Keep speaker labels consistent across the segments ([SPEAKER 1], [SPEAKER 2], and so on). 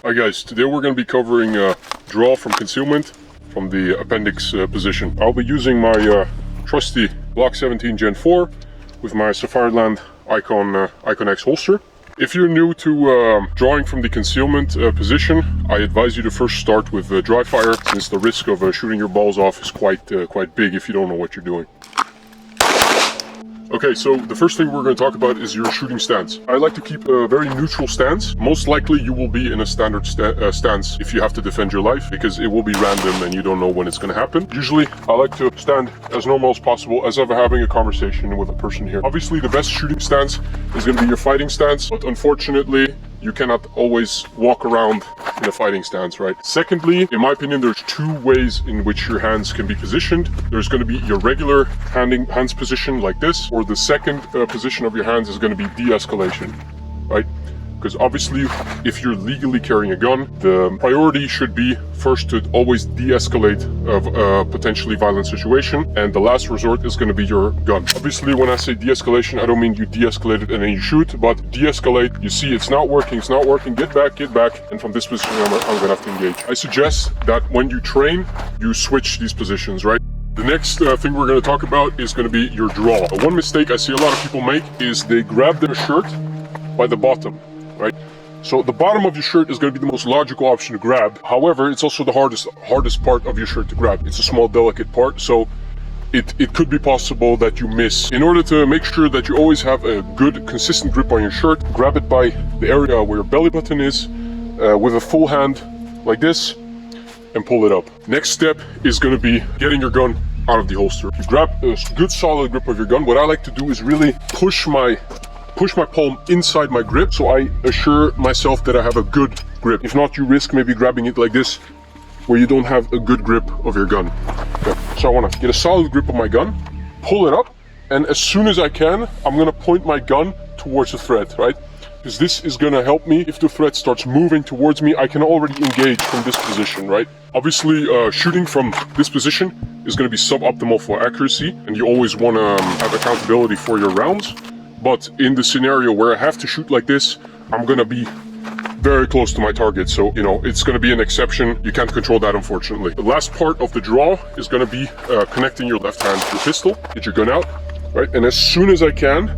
[SPEAKER 1] Hi guys, today we're going to be covering draw from concealment from the appendix position. I'll be using my trusty Glock 17 Gen 4 with my Safareland Icon X holster. If you're new to drawing from the concealment position, I advise you to first start with dry fire, since the risk of shooting your balls off is quite big if you don't know what you're doing. Okay, so the first thing we're going to talk about is your shooting stance. I like to keep a very neutral stance. Most likely you will be in a standard stance if you have to defend your life, because it will be random and you don't know when it's going to happen. Usually I like to stand as normal as possible, as if I'm having a conversation with a person here. Obviously the best shooting stance is going to be your fighting stance, but unfortunately you cannot always walk around in a fighting stance, right? Secondly, in my opinion, there's two ways in which your hands can be positioned. There's going to be your regular hands position like this, or the second position of your hands is going to be de-escalation, right? Because obviously, if you're legally carrying a gun, the priority should be first to always de-escalate a potentially violent situation, and the last resort is going to be your gun. Obviously, when I say de-escalation, I don't mean you de-escalate it and then you shoot, but de-escalate, you see it's not working, get back, and from this position I'm going to have to engage. I suggest that when you train, you switch these positions, right? The next thing we're going to talk about is going to be your draw. One mistake I see a lot of people make is they grab their shirt by the bottom. Right? So the bottom of your shirt is going to be the most logical option to grab. However, it's also the hardest part of your shirt to grab. It's a small, delicate part, so it could be possible that you miss. In order to make sure that you always have a good, consistent grip on your shirt, grab it by the area where your belly button is with a full hand like this and pull it up. Next step is going to be getting your gun out of the holster. You grab a good, solid grip of your gun. What I like to do is really push my palm inside my grip, so I assure myself that I have a good grip. If not, you risk maybe grabbing it like this, where you don't have a good grip of your gun. Okay. So I want to get a solid grip of my gun, pull it up, and as soon as I can, I'm going to point my gun towards the threat, right? Because this is going to help me. If the threat starts moving towards me, I can already engage from this position, right? Obviously, shooting from this position is going to be suboptimal for accuracy, and you always want to have accountability for your rounds. But in the scenario where I have to shoot like this, I'm going to be very close to my target. So, you know, it's going to be an exception. You can't control that, unfortunately. The last part of the draw is going to be connecting your left hand to your pistol. Get your gun out, right? And as soon as I can,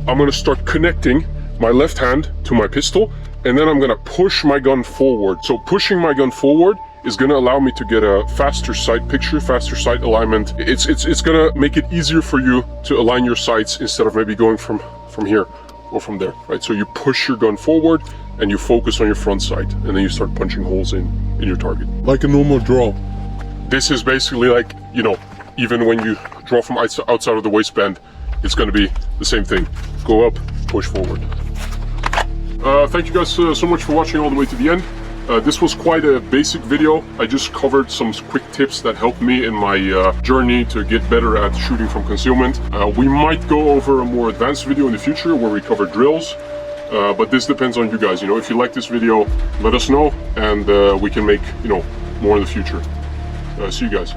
[SPEAKER 1] I'm going to start connecting my left hand to my pistol. And then I'm going to push my gun forward. So pushing my gun forward is going to allow me to get a faster sight picture, faster sight alignment. It's going to make it easier for you to align your sights instead of maybe going from here or from there, right? So you push your gun forward and you focus on your front sight, and then you start punching holes in your target. Like a normal draw. This is basically like, you know, even when you draw from outside of the waistband, it's going to be the same thing. Go up, push forward. Thank you guys so much for watching all the way to the end. This was quite a basic video. I just covered some quick tips that helped me in my journey to get better at shooting from concealment. We might go over a more advanced video in the future where we cover drills, but this depends on you guys. You know, if you like this video, let us know, and we can make, you know, more in the future. See you guys.